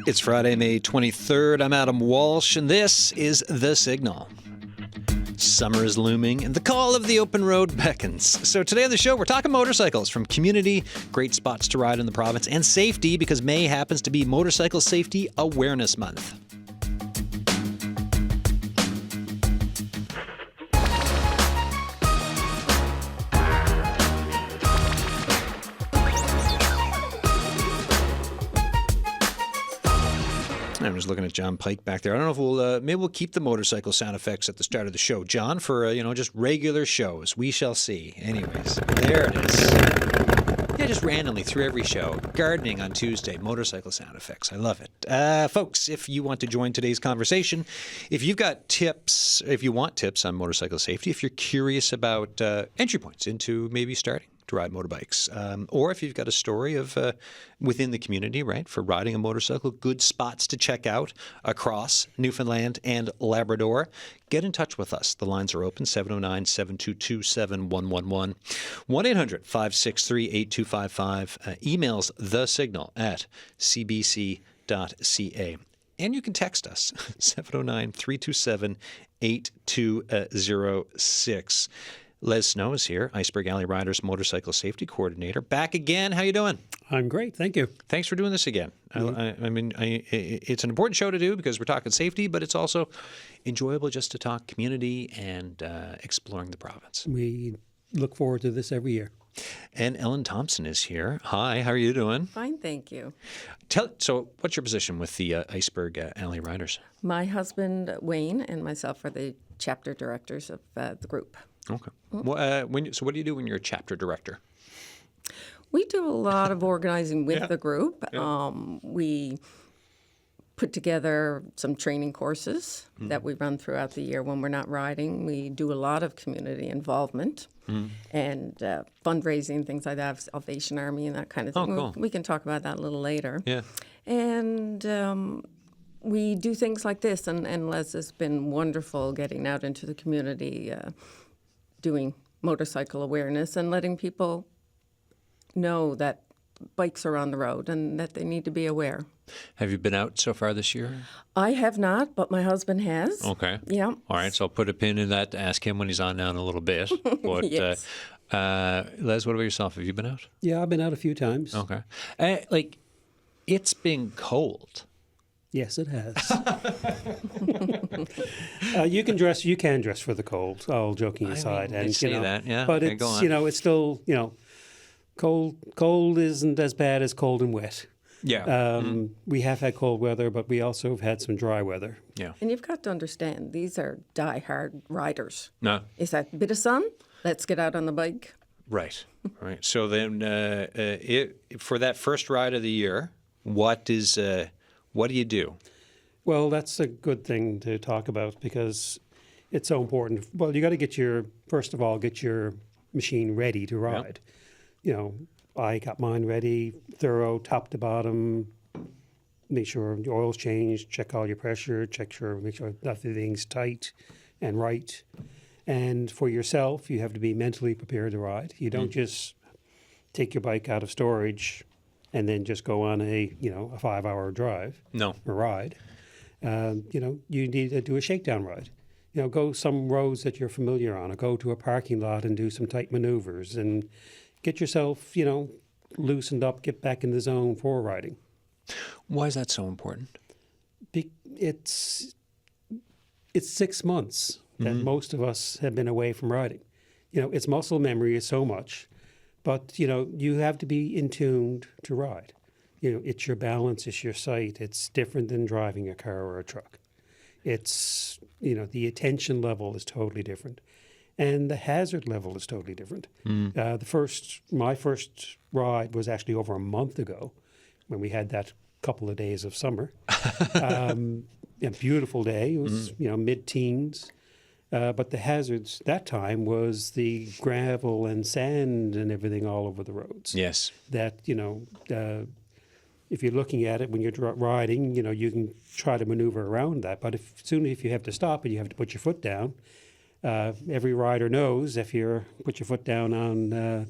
It's Friday, May 23rd. I'm Adam Walsh, and this is The Signal. Summer is looming, and the call of the open road beckons. So today on the show, we're talking motorcycles from community, great spots to ride in the province, and safety, because May happens to be Motorcycle Safety Awareness Month. I'm just looking at John Pike back there. I don't know if maybe we'll keep the motorcycle sound effects at the start of the show, John, for just regular shows. We shall see. Anyways, there it is. Yeah, just randomly through every show. Gardening on Tuesday, motorcycle sound effects. I love it. Folks, if you want to join today's conversation, if you've got tips, if you want tips on motorcycle safety, if you're curious about entry points into maybe starting to ride motorbikes, or if you've got a story of within the community, right, for riding a motorcycle, good spots to check out across Newfoundland and Labrador, get in touch with us. The lines are open, 709-722-7111, 1-800-563-8255, emails thesignal@cbc.ca. And you can text us, 709-327-8206. Lez Snow is here, Iceberg Alley Riders Motorcycle Safety Coordinator. Back again. How you doing? I'm great. Thank you. Thanks for doing this again. It's an important show to do because we're talking safety, but it's also enjoyable just to talk community and exploring the province. We look forward to this every year. And Ellen Thompson is here. Hi, how are you doing? Fine, thank you. So what's your position with the Iceberg Alley Riders? My husband, Wayne, and myself are the chapter directors of the group. Okay. Well, so what do you do when you're a chapter director? We do a lot of organizing with the group. Yeah. We put together some training courses that we run throughout the year when we're not riding. We do a lot of community involvement and fundraising, things like that, Salvation Army and that kind of thing. Oh, cool. We can talk about that a little later. Yeah. And we do things like this, and Les has been wonderful getting out into the community, doing motorcycle awareness and letting people know that bikes are on the road and that they need to be aware. Have you been out so far this year? I have not, but my husband has. Okay. Yeah. All right, so I'll put a pin in that to ask him when he's on now in a little bit. But, Yes. Les, what about yourself? Have you been out? Yeah, I've been out a few times. Okay. It's been cold. Yes, it has. You can dress for the cold, all joking aside. They say that, yeah. But Okay, it's, go on. it's still, cold isn't as bad as cold and wet. Yeah. We have had cold weather, but we also have had some dry weather. Yeah. And you've got to understand, these are die-hard riders. No. Is that bit of sun? Let's get out on the bike. Right. Right. So then for that first ride of the year, what do you do? Well, that's a good thing to talk about because it's so important. Well, you got to first of all, get your machine ready to ride. Yep. I got mine ready, thorough, top to bottom, make sure the oil's changed, check all your pressure, make sure everything's tight and right. And for yourself, you have to be mentally prepared to ride. You don't just take your bike out of storage and then just go on a 5-hour drive. No. Or ride. You need to do a shakedown ride. Go some roads that you're familiar on, or go to a parking lot and do some tight maneuvers and get yourself, loosened up, get back in the zone for riding. Why is that so important? It's 6 months that most of us have been away from riding. It's muscle memory is so much, but, you have to be in tuned to ride. It's your balance, it's your sight. It's different than driving a car or a truck. It's, the attention level is totally different. And the hazard level is totally different. My first ride was actually over a month ago when we had that couple of days of summer. A beautiful day. It was, mid-teens. But the hazards that time was the gravel and sand and everything all over the roads. Yes. That, if you're looking at it when you're riding, you can try to maneuver around that. But soon if you have to stop and you have to put your foot down, every rider knows if you put your foot down on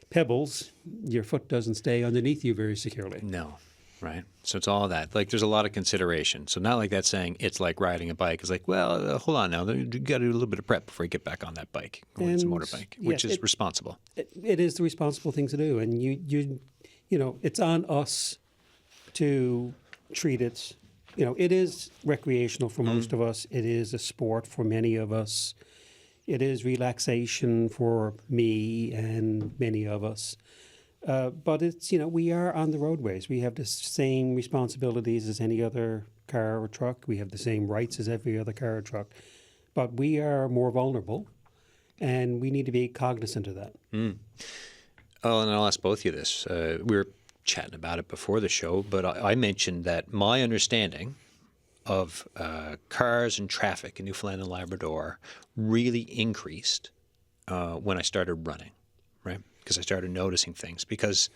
pebbles, your foot doesn't stay underneath you very securely. No. Right. So it's all that. Like, there's a lot of consideration. So not like that saying it's like riding a bike. It's like, well, hold on now. You got to do a little bit of prep before you get back on that bike when it's a And, motorbike, which yes, is responsible. It is the responsible thing to do, and you know, it's on us to treat it. You know, it is recreational for most of us. It is a sport for many of us. It is relaxation for me and many of us. But it's, you know, we are on the roadways. We have the same responsibilities as any other car or truck. We have the same rights as every other car or truck. But we are more vulnerable, and we need to be cognizant of that. Oh, and I'll ask both of you this. We were chatting about it before the show, but I mentioned that my understanding of cars and traffic in Newfoundland and Labrador really increased when I started running, right? Because I started noticing things, because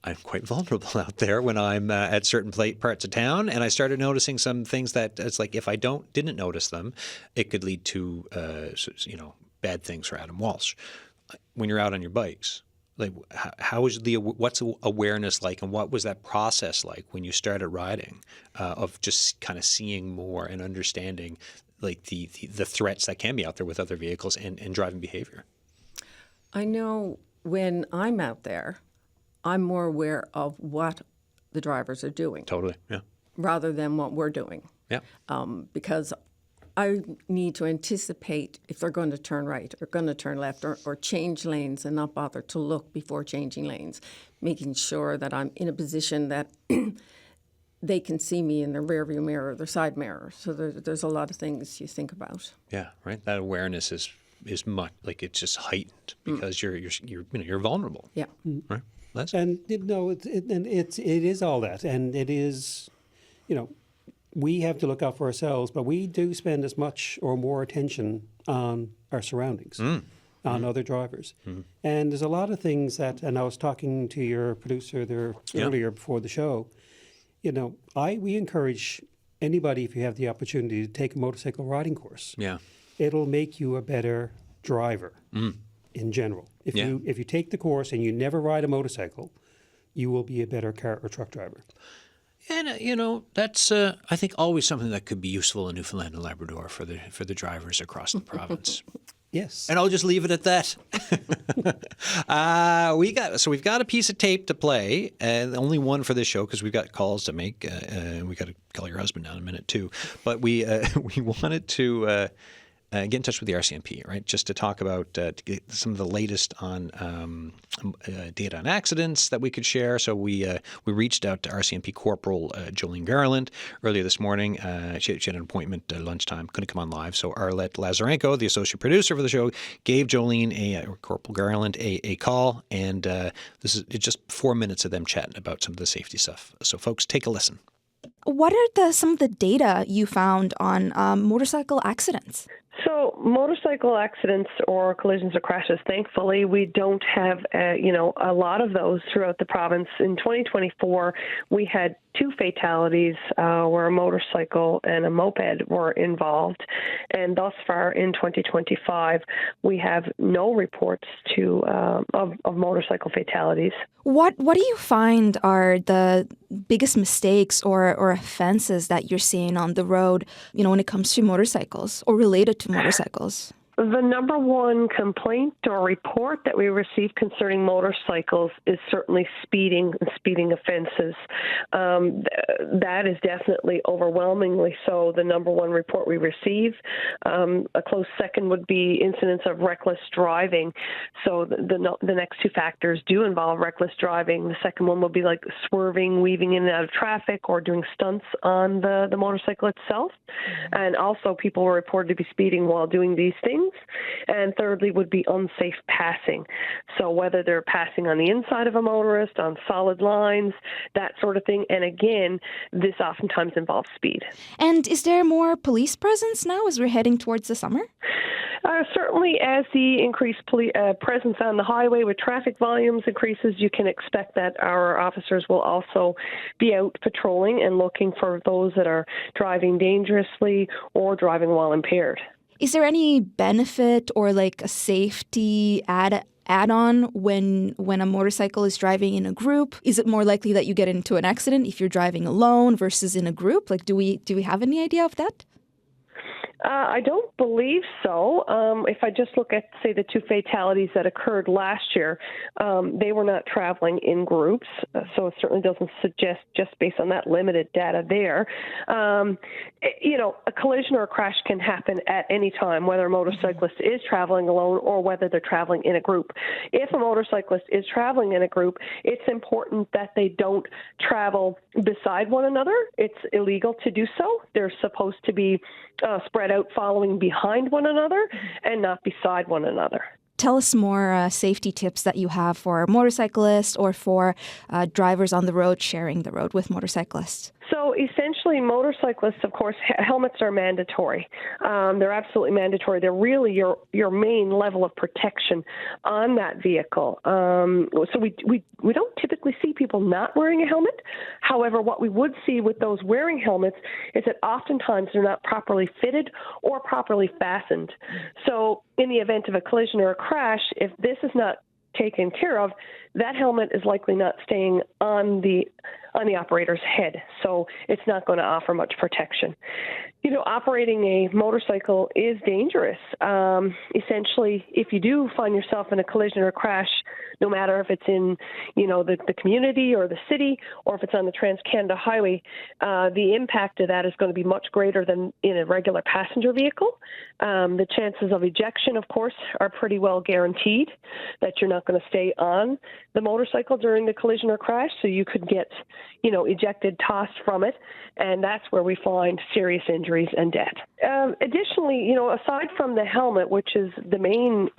I'm quite vulnerable out there when I'm at certain parts of town, and I started noticing some things that it's like if I didn't notice them, it could lead to bad things for Adam Walsh. When you're out on your bikes, like how is what's awareness like, and what was that process like when you started riding, of just kind of seeing more and understanding like the threats that can be out there with other vehicles and driving behavior? I know when I'm out there, I'm more aware of what the drivers are doing Totally, yeah. rather than what we're doing. Yeah. Because I need to anticipate if they're going to turn right or going to turn left or change lanes and not bother to look before changing lanes, making sure that I'm in a position that they can see me in their rearview mirror or their side mirror. So there's a lot of things you think about. Yeah, right. That awareness is much like it's just heightened because you're vulnerable. Yeah. Right, Les? And it is all that, and it is, you know, we have to look out for ourselves, but we do spend as much or more attention on our surroundings, on other drivers. And there's a lot of things that, and I was talking to your producer there earlier before the show, you know, we encourage anybody, if you have the opportunity, to take a motorcycle riding course. Yeah. It'll make you a better driver in general. If you take the course and you never ride a motorcycle, you will be a better car or truck driver. And that's I think always something that could be useful in Newfoundland and Labrador for the drivers across the province. Yes. And I'll just leave it at that. We've got a piece of tape to play, and only one for this show because we've got calls to make. We got to call your husband now in a minute too. But we wanted to get in touch with the RCMP, right? Just to talk about to get some of the latest on data on accidents that we could share. So we reached out to RCMP Corporal Jolene Garland earlier this morning. She had an appointment at lunchtime, couldn't come on live. So Arlette Lazarenko, the associate producer for the show, gave Jolene Corporal Garland a call, and this is just 4 minutes of them chatting about some of the safety stuff. So folks, take a listen. What are some of the data you found on motorcycle accidents? So motorcycle accidents or collisions or crashes, thankfully, we don't have, a lot of those throughout the province. In 2024, we had 2 fatalities where a motorcycle and a moped were involved. And thus far in 2025, we have no reports of motorcycle fatalities. What do you find are the biggest mistakes or offenses that you're seeing on the road, when it comes to motorcycles or related to motorcycles? The number one complaint or report that we receive concerning motorcycles is certainly speeding and speeding offenses. That is definitely overwhelmingly so the number one report we receive. A close second would be incidents of reckless driving. So the next 2 factors do involve reckless driving. The second one would be like swerving, weaving in and out of traffic, or doing stunts on the motorcycle itself. And also people were reported to be speeding while doing these things. And thirdly would be unsafe passing. So whether they're passing on the inside of a motorist, on solid lines, that sort of thing. And again, this oftentimes involves speed. And is there more police presence now as we're heading towards the summer? Certainly, as the increased presence on the highway with traffic volumes increases, you can expect that our officers will also be out patrolling and looking for those that are driving dangerously or driving while impaired. Is there any benefit or like a safety add-on when a motorcycle is driving in a group? Is it more likely that you get into an accident if you're driving alone versus in a group? Like, do we have any idea of that? I don't believe so. If I just look at, say, the 2 fatalities that occurred last year, they were not traveling in groups, so it certainly doesn't suggest, just based on that limited data there. A collision or a crash can happen at any time, whether a motorcyclist is traveling alone or whether they're traveling in a group. If a motorcyclist is traveling in a group, it's important that they don't travel beside one another. It's illegal to do so. They're supposed to be spread out following behind one another and not beside one another. Tell us more safety tips that you have for motorcyclists or for drivers on the road sharing the road with motorcyclists. So essentially, motorcyclists, of course, helmets are mandatory. They're absolutely mandatory. They're really your main level of protection on that vehicle. So we don't typically see people not wearing a helmet. However, what we would see with those wearing helmets is that oftentimes they're not properly fitted or properly fastened. So in the event of a collision or a crash, if this is not taken care of, that helmet is likely not staying on the operator's head, so it's not going to offer much protection. Operating a motorcycle is dangerous. Essentially, if you do find yourself in a collision or crash, no matter if it's in, the community or the city, or if it's on the Trans-Canada Highway, the impact of that is going to be much greater than in a regular passenger vehicle. The chances of ejection, of course, are pretty well guaranteed that you're not going to stay on the motorcycle during the collision or crash, so you could get, ejected, tossed from it, and that's where we find serious injuries and death. Additionally, aside from the helmet, which is the main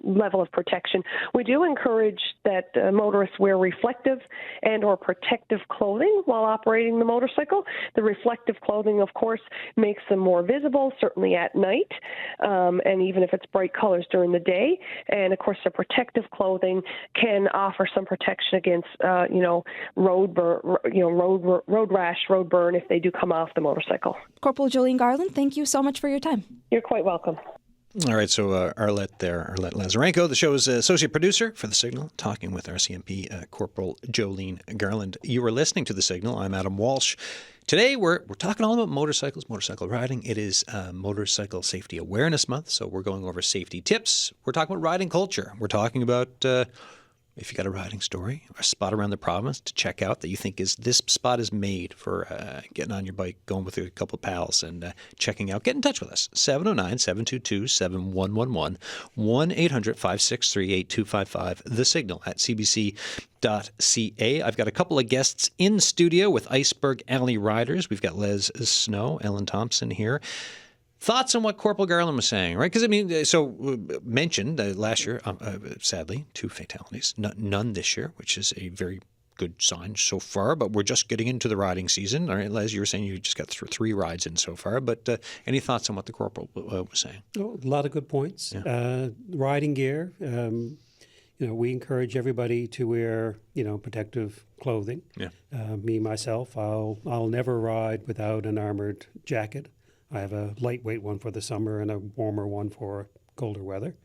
level of protection, we do encourage that motorists wear reflective and or protective clothing while operating the motorcycle. The reflective clothing, of course, makes them more visible, certainly at night, and even if it's bright colors during the day. And of course, the protective clothing can offer some protection against, road rash, road burn if they do come off the motorcycle. Corporal Jolene Garland, thank you so much for your time. You're quite welcome. All right, so Arlette Lazarenko, the show's associate producer for The Signal, talking with RCMP Corporal Jolene Garland. You are listening to The Signal. I'm Adam Walsh. Today we're talking all about motorcycles, motorcycle riding. It is Motorcycle Safety Awareness Month, so we're going over safety tips. We're talking about riding culture. We're talking about if you got a riding story or a spot around the province to check out that you think this spot is made for getting on your bike, going with a couple of pals and checking out, get in touch with us. 709-722-7111, 1-800-563-8255, The Signal at cbc.ca. I've got a couple of guests in studio with Iceberg Alley Riders. We've got Lez Snow, Ellen Thompson here. Thoughts on what Corporal Garland was saying, right? Because, mentioned last year, sadly, 2 fatalities. None this year, which is a very good sign so far, but we're just getting into the riding season. All right, Les, you were saying you just got 3 rides in so far, but any thoughts on what the Corporal was saying? Oh, a lot of good points. Yeah. Riding gear, we encourage everybody to wear, protective clothing. Yeah. Me, myself, I'll never ride without an armored jacket. I have a lightweight one for the summer and a warmer one for colder weather.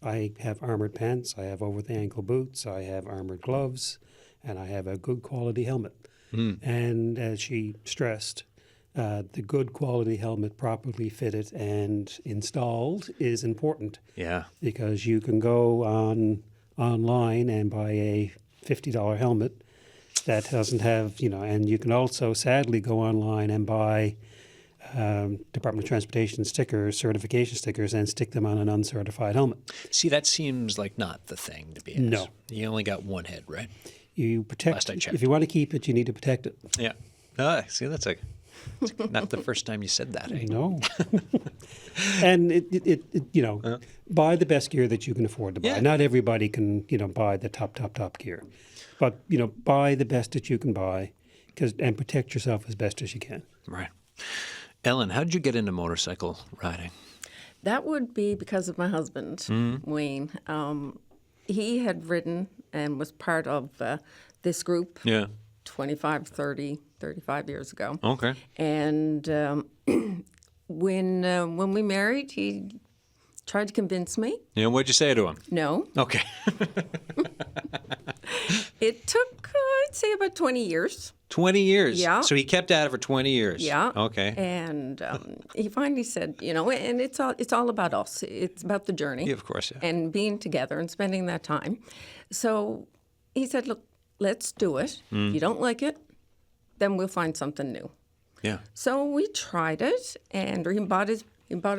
I have armored pants, I have over-the-ankle boots, I have armored gloves, and I have a good quality helmet. And as she stressed, the good quality helmet properly fitted and installed is important. Yeah. Because you can go online and buy a $50 helmet that doesn't have, and you can also sadly go online and buy Department of Transportation stickers, certification stickers, and stick them on an uncertified helmet. See, that seems like not the thing to be honest. No. You only got one head, right? You protect. Last I checked. If you want to keep it, you need to protect it. Yeah. See, that's not the first time you said that. Eh? No. And buy the best gear that you can afford to buy. Yeah. Not everybody can, buy the top gear, but buy the best that you can buy, and protect yourself as best as you can. Right. Ellen, how did you get into motorcycle riding? That would be because of my husband, Wayne. He had ridden and was part of this group 25, 30, 35 years ago. Okay. And when we married, he tried to convince me. You know, what'd you say to him? No. Okay. It took, I'd say, about 20 years. 20 years. Yeah. So he kept at it for 20 years. Yeah. Okay. And he finally said, and it's all about us. It's about the journey. Yeah, of course, yeah. And being together and spending that time. So he said, look, let's do it. If you don't like it, then we'll find something new. Yeah. So we tried it, and he bought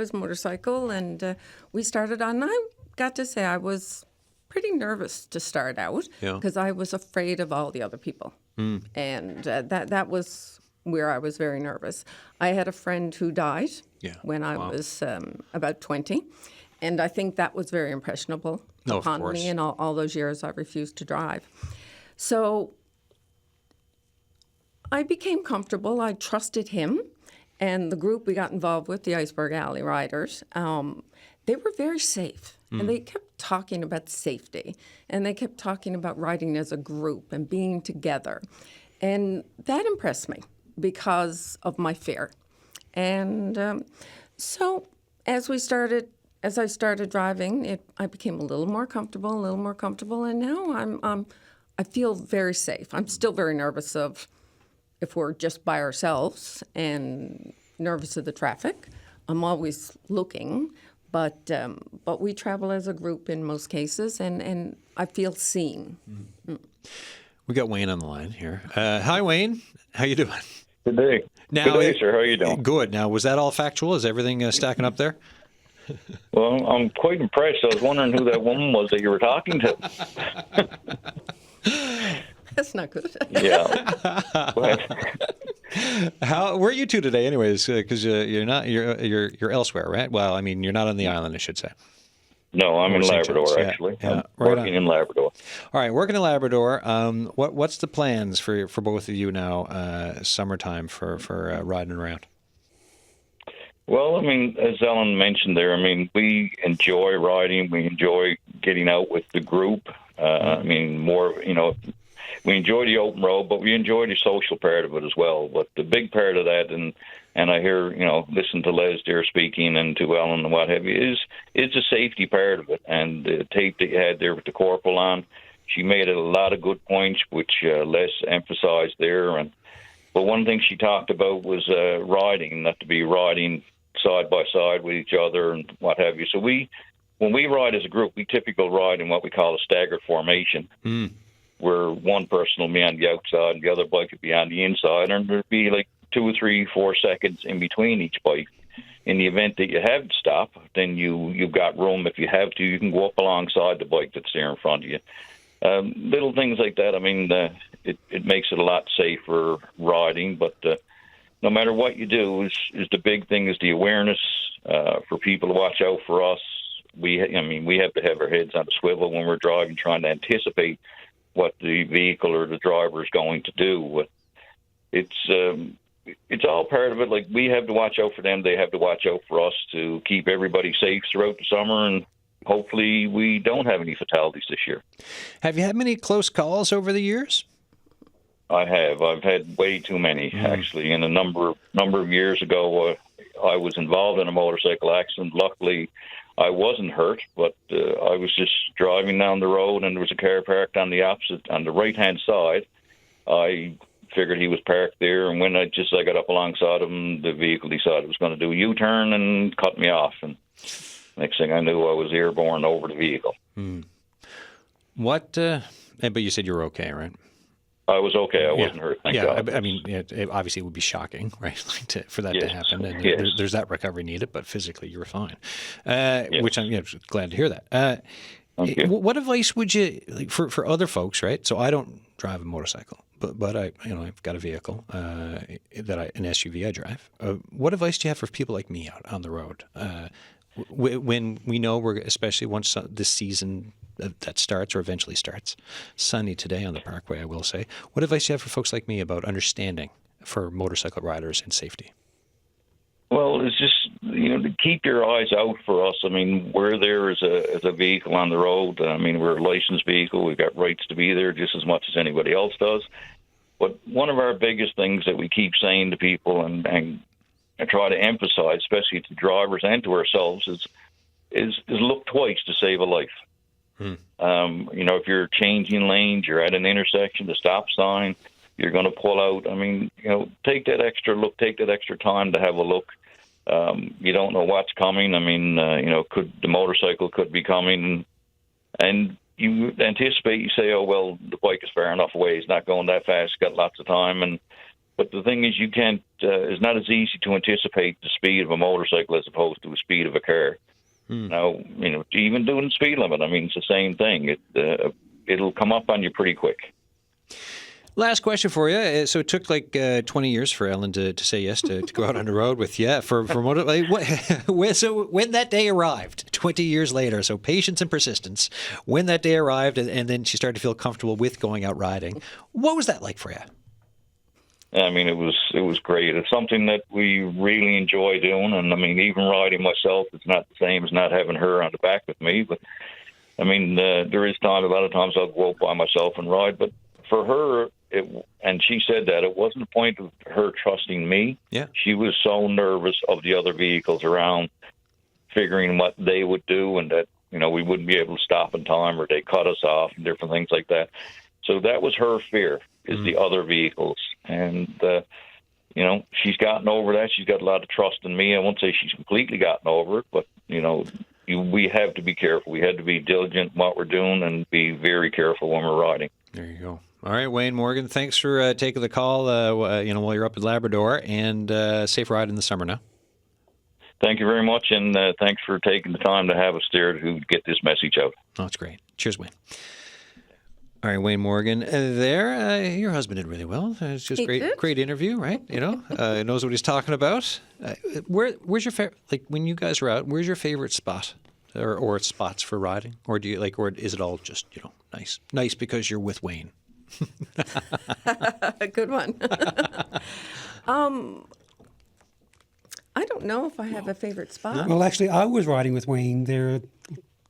his motorcycle, and we started on. I got to say, I was pretty nervous to start out Yeah. because I was afraid of all the other people, and that was where I was very nervous. I had a friend who died Yeah. when I was about 20, and I think that was very impressionable Oh, of upon course. me. And all those years, I refused to drive. So I became comfortable. I trusted him. And the group we got involved with, the Iceberg Alley Riders, they were very safe. And they kept talking about safety. And they kept talking about riding as a group and being together. And that impressed me because of my fear. And so as I started driving, I became a little more comfortable. And now I feel very safe. I'm still very nervous of if we're just by ourselves and nervous of the traffic. I'm always looking, but we travel as a group in most cases, and I feel seen. We got Wayne on the line here. Hi, Wayne. How you doing? Good day. Now, Good day, sir. How are you doing? Good. Now, was that all factual? Is everything stacking up there? Well, I'm quite impressed. I was wondering who that woman was that you were talking to. That's not good. Yeah. Go ahead. Where are you two today, anyways? Because you're elsewhere, right? Well, I mean, you're not on the island, I should say. No, I'm in St. Labrador, John's. Yeah, actually. yeah, I'm right working on. in Labrador. All right, working in Labrador. What's the plans for both of you now? Summertime for riding around. Well, I mean, as Ellen mentioned there, I mean, we enjoy riding. We enjoy getting out with the group. I mean, we enjoy the open road, but we enjoy the social part of it as well. But the big part of that, and I hear, listen to Les there speaking and to Ellen and what have you, is the safety part of it. And the tape that you had there with the corporal on, she made a lot of good points, which Les emphasized there. But one thing she talked about was riding, not to be riding side by side with each other and what have you. So when we ride as a group, we typically ride in what we call a staggered formation, where one person will be on the outside and the other bike will be on the inside, and there'll be like 2 or 3, 4 seconds in between each bike. In the event that you have to stop, then you've got room. If you have to, you can go up alongside the bike that's there in front of you. Little things like that. I mean, it makes it a lot safer riding, but no matter what you do, is the big thing is the awareness for people to watch out for us. We have to have our heads on the swivel when we're driving, trying to anticipate what the vehicle or the driver is going to do. It's all part of it. Like, we have to watch out for them. They have to watch out for us to keep everybody safe throughout the summer, and hopefully we don't have any fatalities this year. Have you had many close calls over the years? I have. I've had way too many, actually. And a number of years ago, I was involved in a motorcycle accident. Luckily, I wasn't hurt, but I was just driving down the road, and there was a car parked on the right-hand side. I figured he was parked there, and when I got up alongside him, the vehicle decided it was going to do a U-turn and cut me off. And next thing I knew, I was airborne over the vehicle. What? But you said you were okay, right? I was okay. I wasn't hurt. Thank God. I mean, obviously it would be shocking, right, for that to Yes. happen. And Yes. there's that recovery needed, but physically you were fine, which I'm glad to hear that. Thank you. What advice would you, for other folks, right? So I don't drive a motorcycle, but I've got a vehicle an SUV I drive. What advice do you have for people like me out on the road? When we know especially once this season that starts or eventually starts, sunny today on the Parkway, I will say. What advice do you have for folks like me about understanding for motorcycle riders and safety? Well, it's just, to keep your eyes out for us. I mean, we're there as a vehicle on the road. I mean, we're a licensed vehicle. We've got rights to be there just as much as anybody else does. But one of our biggest things that we keep saying to people and try to emphasize, especially to drivers and to ourselves, is is look twice to save a life. If you're changing lanes, you're at an intersection, the stop sign, you're going to pull out. I mean, take that extra look, take that extra time to have a look. You don't know what's coming. I mean, the motorcycle could be coming, and you anticipate. You say, "Oh well, the bike is far enough away. It's not going that fast. It's got lots of time." But the thing is, you can't. It's not as easy to anticipate the speed of a motorcycle as opposed to the speed of a car. Now, even doing the speed limit, I mean, it's the same thing. It'll come up on you pretty quick. Last question for you. So it took like 20 years for Ellen to say yes to go out on the road with you. So when that day arrived, 20 years later, so patience and persistence, when that day arrived and then she started to feel comfortable with going out riding, what was that like for you? I mean, it was great. It's something that we really enjoy doing, and I mean, even riding myself, it's not the same as not having her on the back with me. But I mean, there is a lot of times I'll go out by myself and ride. But for her, and she said that it wasn't a point of her trusting me. Yeah, she was so nervous of the other vehicles around, figuring what they would do, and that we wouldn't be able to stop in time, or they cut us off, and different things like that. So that was her fear, is the other vehicles. And, she's gotten over that. She's got a lot of trust in me. I won't say she's completely gotten over it, but, we have to be careful. We had to be diligent in what we're doing and be very careful when we're riding. There you go. All right, Wayne Morgan, thanks for taking the call, while you're up in Labrador, and safe ride in the summer now. Thank you very much, and thanks for taking the time to have us there to get this message out. Oh, that's great. Cheers, Wayne. All right, Wayne Morgan. Your husband did really well. It's just great interview, right? Knows what he's talking about. Where's your favorite? Like when you guys are out, where's your favorite spot, or spots for riding, or do you or is it all just nice because you're with Wayne? A good one. I don't know if I have a favorite spot. Well, actually, I was riding with Wayne there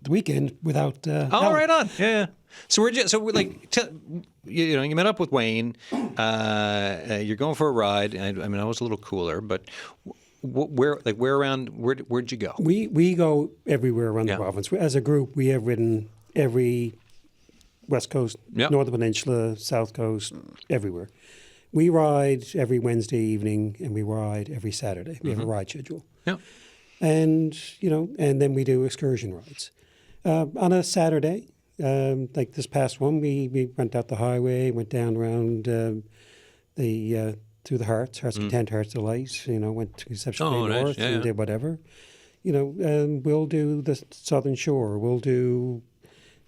the weekend without. Oh, right on. Yeah. So you met up with Wayne. You're going for a ride. I mean, I was a little cooler, but where'd you go? We go everywhere around the province. As a group, we have ridden every West Coast, Northern Peninsula, South Coast, everywhere. We ride every Wednesday evening, and we ride every Saturday. We have a ride schedule. Yeah. And and then we do excursion rides. On a Saturday, like this past one, we went out the highway, went down around through the Hearts Content, Hearts Delight. Went to Conception Bay North and did whatever. We'll do the Southern Shore. We'll do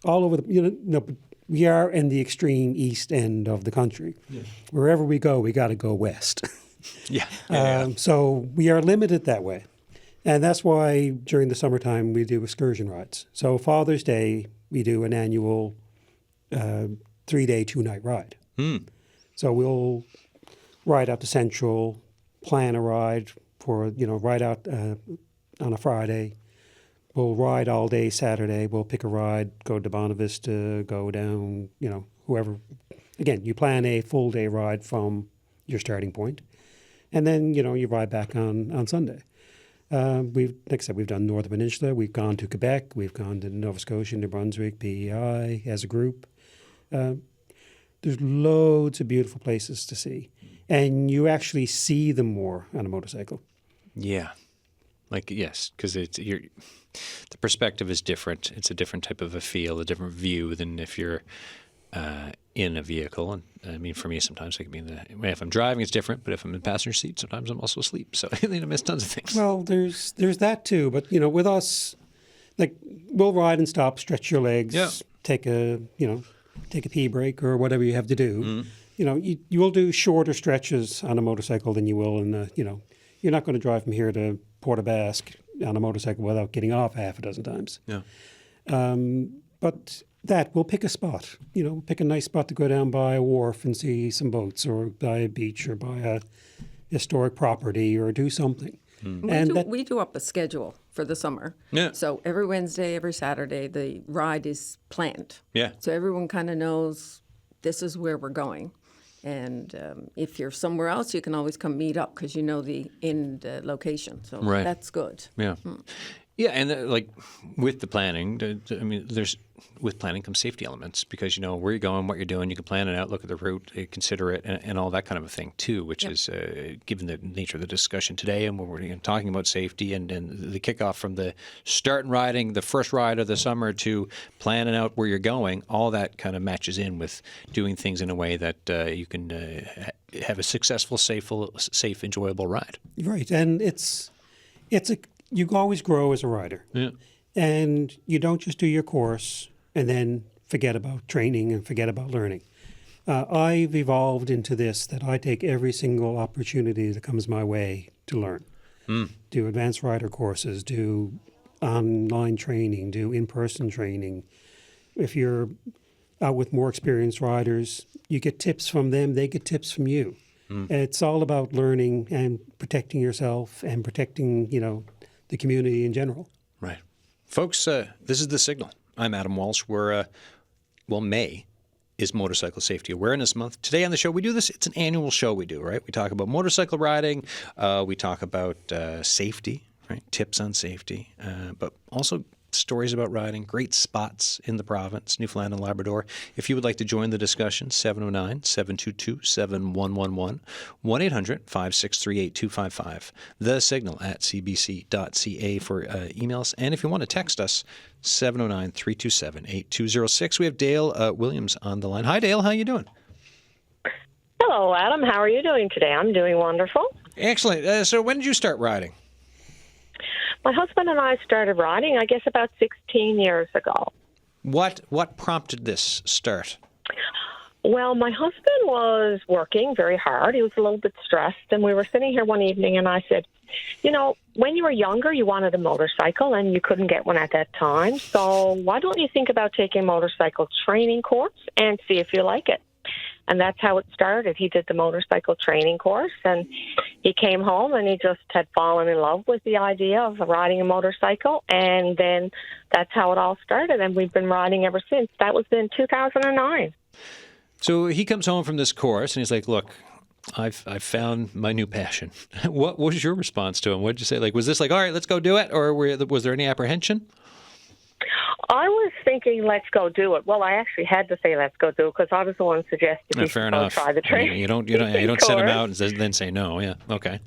all over the. We are in the extreme east end of the country. Yeah. Wherever we go, we got to go west. So we are limited that way. And that's why during the summertime we do excursion rides. So Father's Day, we do an annual 3-day, 2-night ride. So we'll ride out to Central, plan a ride for, ride out on a Friday. We'll ride all day Saturday. We'll pick a ride, go to Bonavista, go down, whoever. Again, you plan a full day ride from your starting point. And then, you ride back on Sunday. Like I said, we've done Northern Peninsula. We've gone to Quebec. We've gone to Nova Scotia, New Brunswick, PEI as a group. There's loads of beautiful places to see. And you actually see them more on a motorcycle. Yeah. Yes, because the perspective is different. It's a different type of a feel, a different view than if you're in a vehicle. And I mean, for me, sometimes I can be if I'm driving, it's different. But if I'm in the passenger seat, sometimes I'm also asleep. So I miss tons of things. Well, there's that too. But with us, we'll ride and stop, stretch your legs, take a pee break or whatever you have to do. You will do shorter stretches on a motorcycle than you will in you're not going to drive from here to Port aux Basques on a motorcycle without getting off half a dozen times. Yeah. But we'll pick a spot. Pick a nice spot to go down by a wharf and see some boats, or by a beach, or by a historic property, or do something. We do up a schedule for the summer. Yeah. So every Wednesday, every Saturday, the ride is planned. Yeah. So everyone kind of knows this is where we're going. And if you're somewhere else, you can always come meet up because you know the end location. So that's good. Yeah. Yeah, and like with the planning, I mean, with planning comes safety elements because you know where you're going, what you're doing. You can plan it out, look at the route, consider it, and all that kind of a thing too. Which is given the nature of the discussion today, and when we're talking about safety and the kickoff from the start and riding, the first ride of the summer to planning out where you're going, all that kind of matches in with doing things in a way that you can have a successful, safe, enjoyable ride. Right, and you always grow as a rider. Yeah. And you don't just do your course and then forget about training and forget about learning. I've evolved into this that I take every single opportunity that comes my way to learn. Do advanced rider courses, do online training, do in-person training. If you're out with more experienced riders, you get tips from them, they get tips from you. It's all about learning and protecting yourself and protecting, the community in general. Right. Folks, this is The Signal. I'm Adam Walsh. May is Motorcycle Safety Awareness Month. Today on the show, we do this. It's an annual show we do, right? We talk about motorcycle riding. We talk about safety, right? Tips on safety, but also stories about riding, great spots in the province, Newfoundland and Labrador. If you would like to join the discussion, 709-722-7111, 1-800-563-8255, thesignal@cbc.ca for emails. And if you want to text us, 709-327-8206. We have Dale Williams on the line. Hi, Dale. How you doing? Hello, Adam. How are you doing today? I'm doing wonderful. Excellent. So when did you start riding? My husband and I started riding, I guess, about 16 years ago. What prompted this start? Well, my husband was working very hard. He was a little bit stressed, and we were sitting here one evening, and I said, when you were younger, you wanted a motorcycle, and you couldn't get one at that time. So why don't you think about taking a motorcycle training course and see if you like it? And that's how it started. He did the motorcycle training course, and he came home, and he just had fallen in love with the idea of riding a motorcycle, and then that's how it all started, and we've been riding ever since. That was in 2009. So he comes home from this course, and he's like, look, I've found my new passion. What was your response to him? What did you say? Like, was this like, all right, let's go do it, or was there any apprehension? I was thinking, let's go do it. Well, I actually had to say, let's go do it, because I was the one who suggested we fair should enough. Try the training. You don't send them out and then say no. Yeah, okay.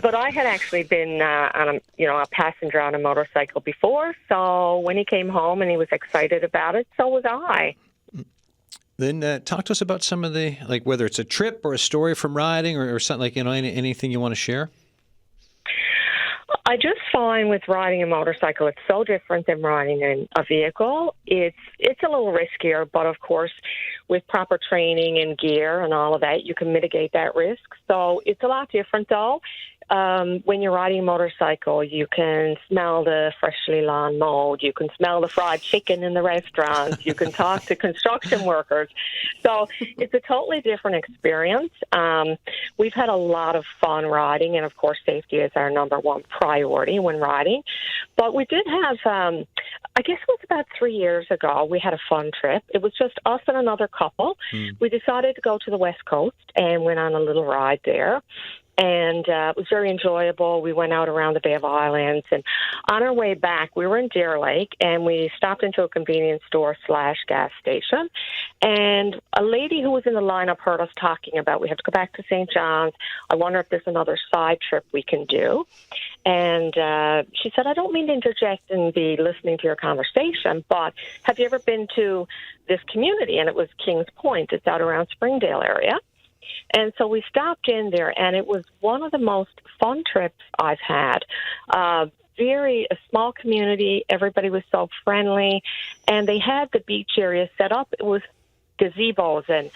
But I had actually been on a passenger on a motorcycle before, so when he came home and he was excited about it, so was I. Then talk to us about some of the, like, whether it's a trip or a story from riding or something, like, anything you want to share. I just find with riding a motorcycle, it's so different than riding in a vehicle. It's a little riskier, but of course, with proper training and gear and all of that, you can mitigate that risk. So it's a lot different, though. When you're riding a motorcycle, you can smell the freshly lawn mowed. You can smell the fried chicken in the restaurants. You can talk to construction workers. So it's a totally different experience. We've had a lot of fun riding, and of course, safety is our number one priority when riding. But we did have, I guess it was about 3 years ago, we had a fun trip. It was just us and another couple. We decided to go to the West Coast and went on a little ride there. And it was very enjoyable. We went out around the Bay of Islands. And on our way back, we were in Deer Lake, and we stopped into a convenience store / gas station. And a lady who was in the lineup heard us talking about, we have to go back to St. John's. I wonder if there's another side trip we can do. And she said, I don't mean to interject and be listening to your conversation, but have you ever been to this community? And it was Kings Point. It's out around Springdale area. And so we stopped in there, and it was one of the most fun trips I've had. A small community. Everybody was so friendly, and they had the beach area set up. It was gazebos and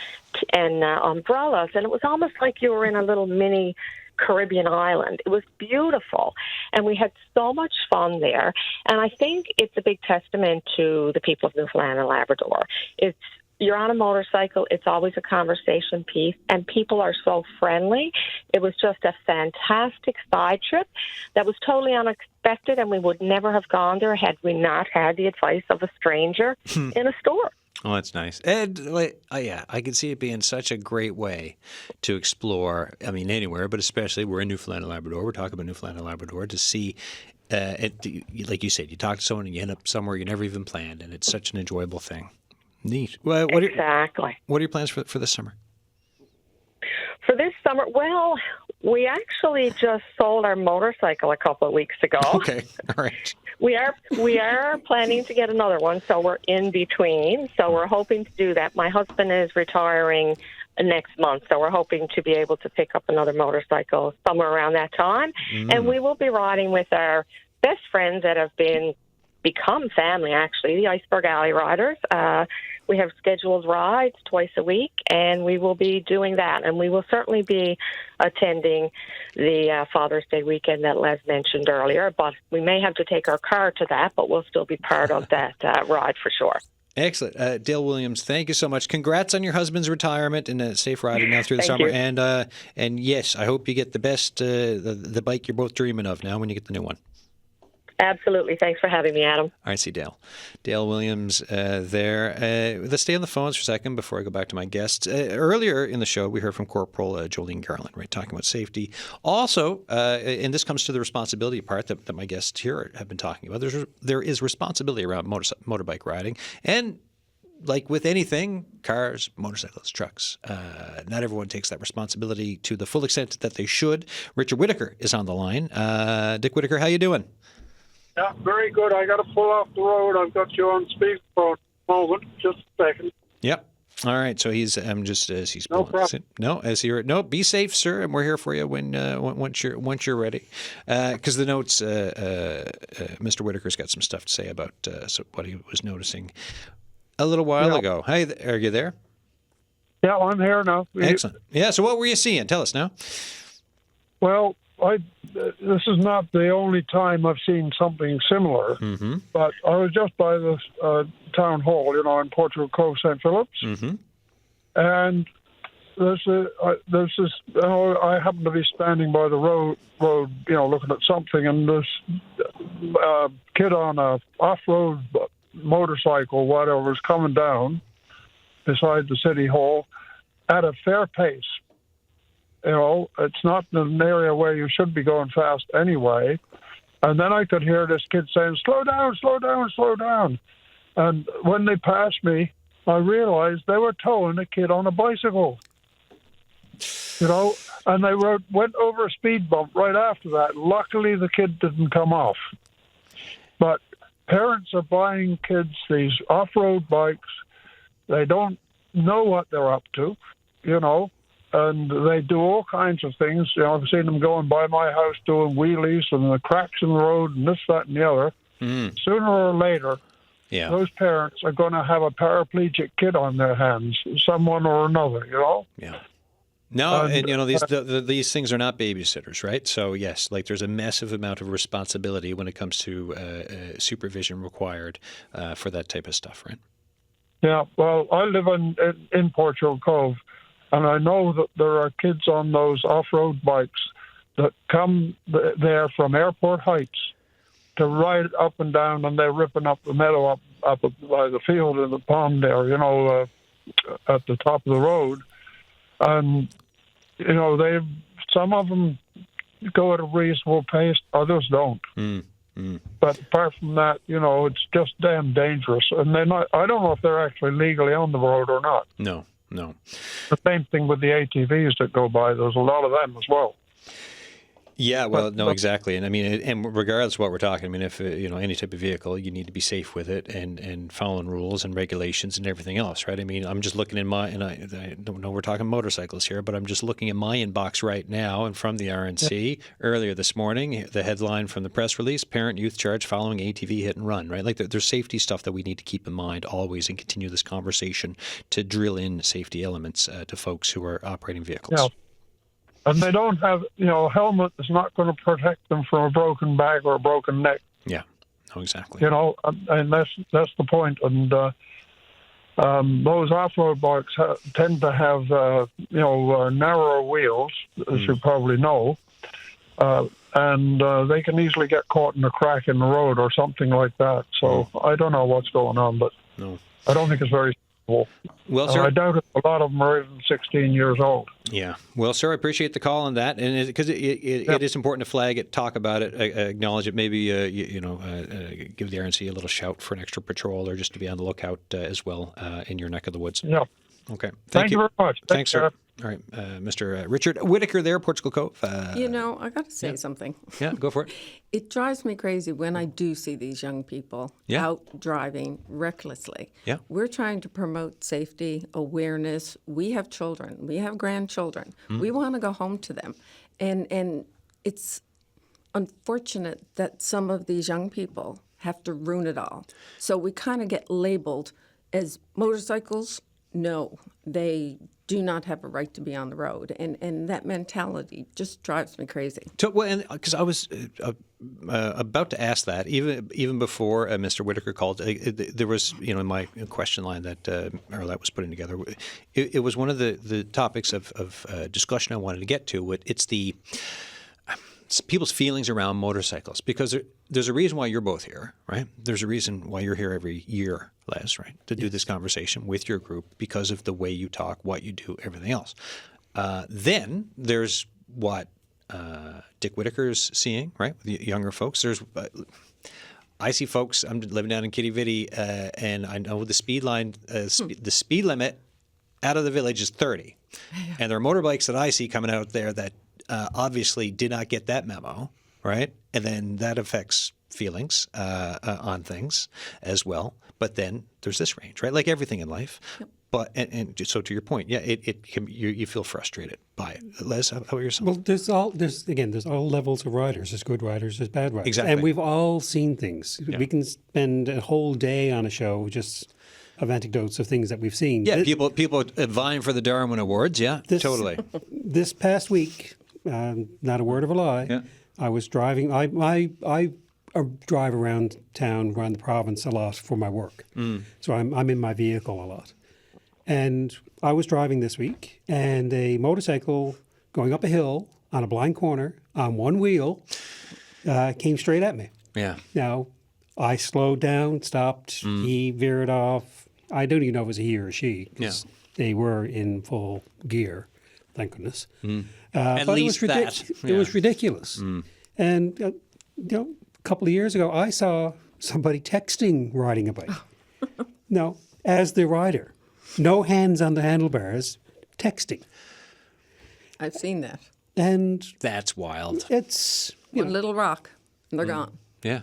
umbrellas, and it was almost like you were in a little mini Caribbean island. It was beautiful, and we had so much fun there. And I think it's a big testament to the people of Newfoundland and Labrador. You're on a motorcycle, it's always a conversation piece, and people are so friendly. It was just a fantastic side trip that was totally unexpected, and we would never have gone there had we not had the advice of a stranger in a store. Oh, that's nice. And I can see it being such a great way to explore, I mean, anywhere, but especially we're in Newfoundland and Labrador. We're talking about Newfoundland and Labrador to see like you said, you talk to someone and you end up somewhere you never even planned, and it's such an enjoyable thing. Neat. Well, Exactly. What are your plans for this summer? For this summer, well, we actually just sold our motorcycle a couple of weeks ago. Okay, all right. We are planning to get another one, so we're in between. So we're hoping to do that. My husband is retiring next month, so we're hoping to be able to pick up another motorcycle somewhere around that time. And we will be riding with our best friends that have become family, actually, the Iceberg Alley Riders. We have scheduled rides twice a week, and we will be doing that. And we will certainly be attending the Father's Day weekend that Les mentioned earlier. But we may have to take our car to that, but we'll still be part of that ride for sure. Excellent. Dale Williams, thank you so much. Congrats on your husband's retirement and safe riding now through the Thank summer. you. And yes, I hope you get the best, the bike you're both dreaming of now when you get the new one. Absolutely. Thanks for having me, Adam. All right, see Dale. Dale Williams there. Let's stay on the phones for a second before I go back to my guests. Earlier in the show, we heard from Corporal Jolene Garland, right, talking about safety. Also, and this comes to the responsibility part that my guests here have been talking about. There is responsibility around motorbike riding. And like with anything, cars, motorcycles, trucks, not everyone takes that responsibility to the full extent that they should. Richard Whitaker is on the line. Dick Whitaker, how you doing? Yeah, very good. I got to pull off the road. I've got you on speakerphone at the moment. Just a second. Yep. All right. So he's just as he's No pulling. problem. No, as you're no. Be safe, sir, and we're here for you once you're ready. Because the notes, Mr. Whitaker's got some stuff to say about what he was noticing a little while ago. Hey, are you there? Yeah, I'm here now. Excellent. Yeah. So what were you seeing? Tell us now. Well, this is not the only time I've seen something similar, but I was just by the town hall, in Portugal Cove, St. Phillips, and there's this. I happen to be standing by the road, looking at something, and this kid on a off-road motorcycle, whatever, was coming down beside the city hall at a fair pace. It's not in an area where you should be going fast anyway. And then I could hear this kid saying, slow down, slow down, slow down. And when they passed me, I realized they were towing a kid on a bicycle. And they went over a speed bump right after that. Luckily, the kid didn't come off. But parents are buying kids these off-road bikes. They don't know what they're up to, and they do all kinds of things. I've seen them going by my house doing wheelies and the cracks in the road and this, that, and the other. Sooner or later, those parents are going to have a paraplegic kid on their hands, someone or another, Yeah. No, and these things are not babysitters, right? So yes, there's a massive amount of responsibility when it comes to supervision required for that type of stuff, right? Yeah. Well, I live in Portugal Cove, and I know that there are kids on those off-road bikes that come there from Airport Heights to ride up and down, and they're ripping up the meadow up by the field in the pond there, at the top of the road. And, some of them go at a reasonable pace, others don't. But apart from that, it's just damn dangerous. And I don't know if they're actually legally on the road or not. No. The same thing with the ATVs that go by. There's a lot of them as well. Yeah, well, no, exactly. And I mean, and regardless of what we're talking, I mean, if, any type of vehicle, you need to be safe with it and following rules and regulations and everything else, right? I mean, I'm just looking and I don't know we're talking motorcycles here, but I'm just looking at my inbox right now and from the RNC earlier this morning, the headline from the press release, parent youth charge following ATV hit and run, right? There's safety stuff that we need to keep in mind always and continue this conversation to drill in safety elements to folks who are operating vehicles. Yeah. And they don't have, helmet is not going to protect them from a broken back or a broken neck. Yeah, no, exactly. And that's the point. And those off-road bikes tend to have, narrower wheels, as you probably know, and they can easily get caught in a crack in the road or something like that. So I don't know what's going on, but no. I don't think it's very. Well, I sir. doubt if a lot of them are even 16 years old. Yeah. Well, sir, I appreciate the call on that, and because it is important to flag it, talk about it, acknowledge it. Maybe give the RNC a little shout for an extra patrol, or just to be on the lookout as well in your neck of the woods. Yeah. Okay. Thank you very much. Thanks, sir. All right, Mr. Richard Whitaker there, Portugal Cove. I got to say something. Yeah, go for it. It drives me crazy when I do see these young people out driving recklessly. Yeah. We're trying to promote safety, awareness. We have children. We have grandchildren. We want to go home to them. And it's unfortunate that some of these young people have to ruin it all. So we kind of get labeled as motorcycles. No, they do not have a right to be on the road, and that mentality just drives me crazy. Because I was about to ask that even before Mr. Whitaker called. There was, in my question line that Arlette was putting together, it was one of the topics of discussion I wanted to get to. It's people's feelings around motorcycles, because there's a reason why you're both here, right? There's a reason why you're here every year, Les, right? To do this conversation with your group because of the way you talk, what you do, everything else. Then there's what Dick Whitaker's seeing, right? With the younger folks. I see folks, I'm living down in Kitty Vitty, and I know the speed line, the speed limit out of the village is 30. And there are motorbikes that I see coming out there that obviously did not get that memo, right? And then that affects feelings on things as well. But then there's this range, right? Like everything in life. Yep. But and so to your point, yeah, it can, you feel frustrated by it. Les, how about yourself? Well, there's all levels of riders. There's good riders, there's bad riders. Exactly. And we've all seen things. Yeah. We can spend a whole day on a show just of anecdotes of things that we've seen. Yeah, people vying for the Darwin Awards. Yeah, totally. This past week, not a word of a lie, Yeah. I was driving. I drive around town, around the province a lot for my work. So I'm in my vehicle a lot. And I was driving this week, and a motorcycle going up a hill on a blind corner on one wheel came straight at me. Yeah. Now, I slowed down, stopped. He veered off. I don't even know if it was a he or a she. 'Cause they were in full gear, thank goodness. At least it was ridiculous. And a couple of years ago, I saw somebody texting riding a bike. No, as the rider. No hands on the handlebars, texting. I've seen that. And That's wild. it's, One little rock, and they're gone. Yeah.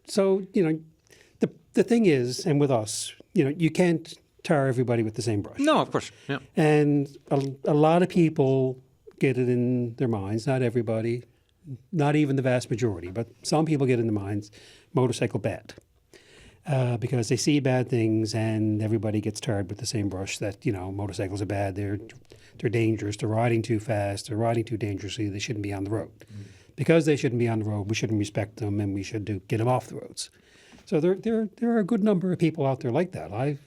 so, the thing is, and with us, you can't tar everybody with the same brush. No, of course. Yeah. And a lot of people get it in their minds, not everybody, not even the vast majority, but some people get in their minds, motorcycle bad. Because they see bad things and everybody gets tarred with the same brush that, motorcycles are bad, they're dangerous, they're riding too fast, they're riding too dangerously, they shouldn't be on the road. Because they shouldn't be on the road, we shouldn't respect them and we should get them off the roads. So there are a good number of people out there like that. I've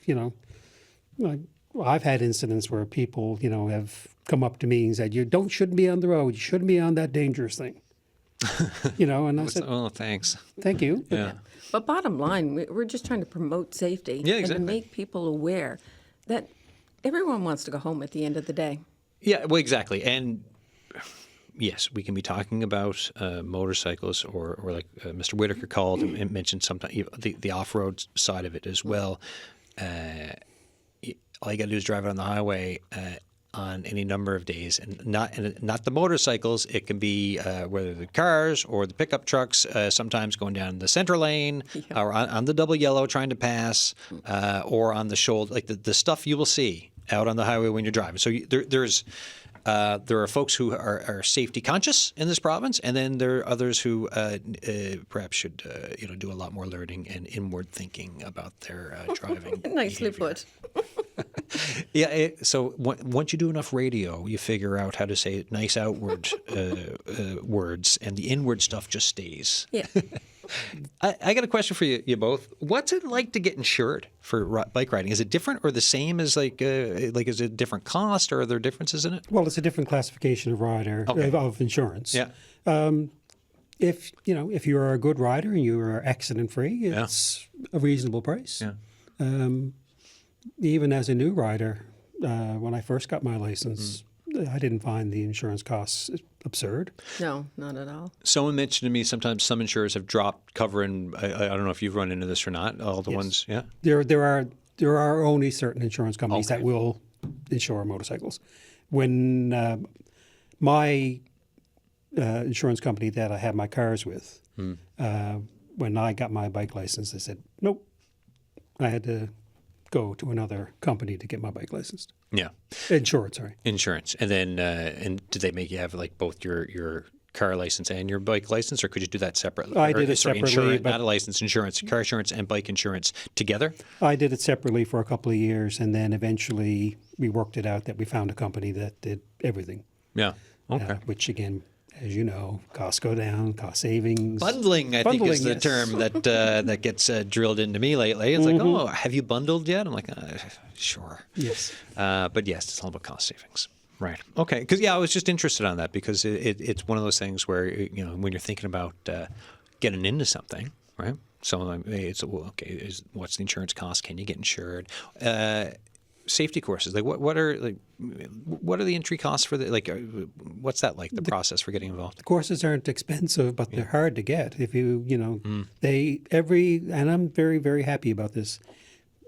had incidents where people, have come up to me and said, "You shouldn't be on the road. You shouldn't be on that dangerous thing." And I said, Oh, thanks. "Thank you." Yeah. But bottom line, we're just trying to promote safety Yeah, and exactly. to make people aware that everyone wants to go home at the end of the day. Yeah, well, exactly. And yes, we can be talking about motorcycles or like Mr. Whitaker called and mentioned sometimes the off-road side of it as well. All you got to do is drive it on the highway on any number of days, and not the motorcycles. It can be whether the cars or the pickup trucks, sometimes going down the center lane or on the double yellow trying to pass, or on the shoulder, like the stuff you will see out on the highway when you're driving. So there are folks who are safety conscious in this province, and then there are others who perhaps should do a lot more learning and inward thinking about their driving. Nicely behavior. put. Yeah. So once you do enough radio, you figure out how to say nice outward words, and the inward stuff just stays. Yeah. I got a question for you both. What's it like to get insured for bike riding? Is it different or the same as is it a different cost, or are there differences in it? Well, it's a different classification of rider of insurance. Yeah. If you're a good rider and you are accident free, it's a reasonable price. Yeah. even as a new rider, when I first got my license, I didn't find the insurance costs absurd. No, not at all. Someone mentioned to me sometimes some insurers have dropped cover, and I don't know if you've run into this or not. All the ones, yeah. There are only certain insurance companies Okay. that will insure motorcycles. When my insurance company that I have my cars with, when I got my bike license, they said, nope. I had to go to another company to get my bike licensed. Yeah. Insured, sorry. Insurance. And then, and did they make you have like both your car license and your bike license, or could you do that separately? I did it separately, Insurance, but- not a license, insurance, car insurance and bike insurance together? I did it separately for a couple of years, and then eventually we worked it out that we found a company that did everything. Yeah. Okay. Which again, as you know, costs go down, cost savings. Bundling, I think, is the yes. term that that gets drilled into me lately. It's like, oh, have you bundled yet? I'm like, sure. Yes. But yes, it's all about cost savings. Right. Okay. Because I was just interested on that because it's one of those things where when you're thinking about getting into something, right? So it's what's the insurance cost? Can you get insured? Safety courses, like what are the entry costs for what's that like, the process for getting involved? The courses aren't expensive, but they're hard to get. If and I'm very, very happy about this.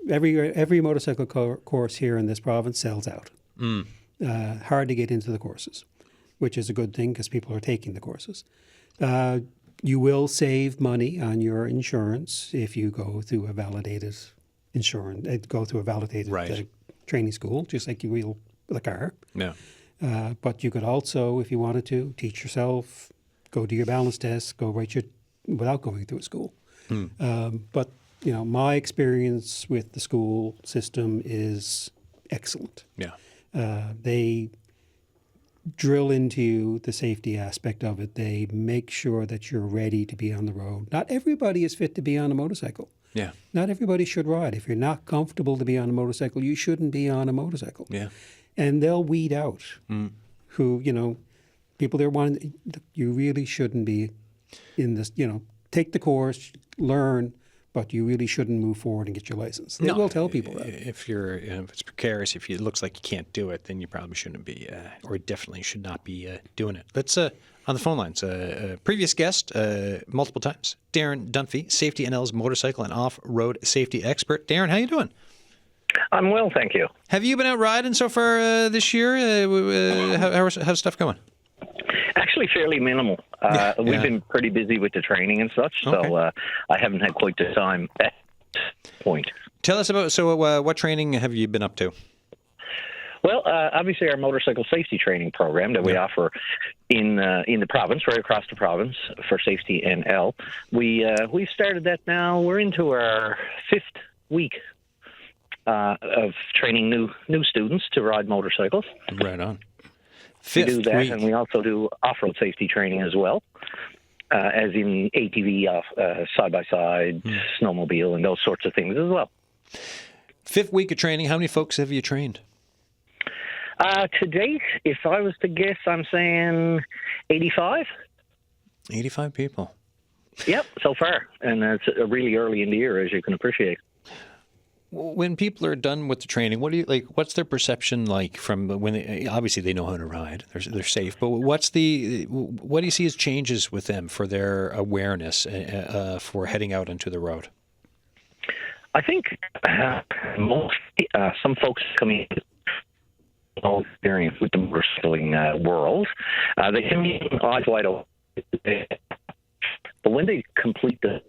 Every motorcycle course here in this province sells out. Hard to get into the courses, which is a good thing because people are taking the courses. You will save money on your insurance if you go through a validated Right. Training school, just like you will with a car. Yeah. But you could also, if you wanted to, teach yourself, go do your balance test, without going through a school. But my experience with the school system is excellent. Yeah. They drill into you the safety aspect of it. They make sure that you're ready to be on the road. Not everybody is fit to be on a motorcycle. Yeah. Not everybody should ride. If you're not comfortable to be on a motorcycle, you shouldn't be on a motorcycle. Yeah. And they'll weed out who, people they're wanting, you really shouldn't be in this, take the course, learn, but you really shouldn't move forward and get your license. They will tell people that. If it's precarious, if it looks like you can't do it, then you probably shouldn't be, or definitely should not be doing it. Let's on the phone lines. Previous guest, multiple times, Darren Dunphy, Safety NL's motorcycle and off-road safety expert. Darren, how you doing? I'm well, thank you. Have you been out riding so far this year? How's stuff going? Actually, fairly minimal. We've been pretty busy with the training and such, so I haven't had quite the time at this point. Tell us about, what training have you been up to? Well, obviously our motorcycle safety training program that we offer in the province, right across the province for Safety NL. We've started that now. We're into our 5th week of training new students to ride motorcycles. Right on. We do that, and we also do off-road safety training as well, as in ATV, side-by-side, snowmobile, and those sorts of things as well. 5th week of training. How many folks have you trained? To date, if I was to guess, I'm saying 85. 85 people. Yep, so far. And it's really early in the year, as you can appreciate. When people are done with the training, what's their perception like from when obviously they know how to ride, they're safe, but what do you see as changes with them for their awareness for heading out onto the road? I think mostly some folks coming no experience with the motorcycling world, they can be eyes wide open. But when they complete the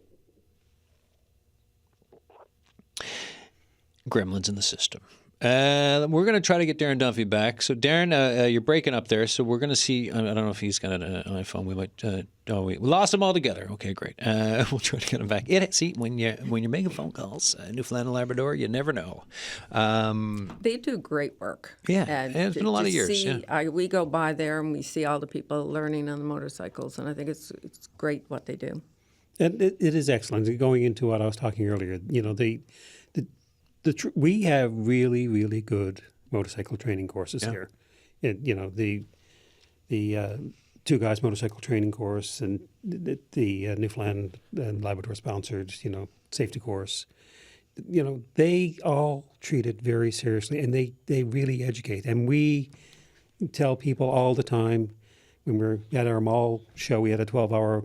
gremlins in the system. We're going to try to get Darren Dunphy back. So, Darren, you're breaking up there. So we're going to see. I don't know if he's got an iPhone. We might. We lost him altogether. Okay, great. We'll try to get him back. See, when you're making phone calls, Newfoundland and Labrador, you never know. They do great work. Yeah, and it's been a lot of years. We go by there and we see all the people learning on the motorcycles, and I think it's great what they do. And it is excellent. Going into what I was talking earlier, we have really, really good motorcycle training courses here. The Two Guys motorcycle training course and the Newfoundland and Labrador sponsored, safety course. they all treat it very seriously, and they really educate. And we tell people all the time, when we're at our mall show, we had a 12-hour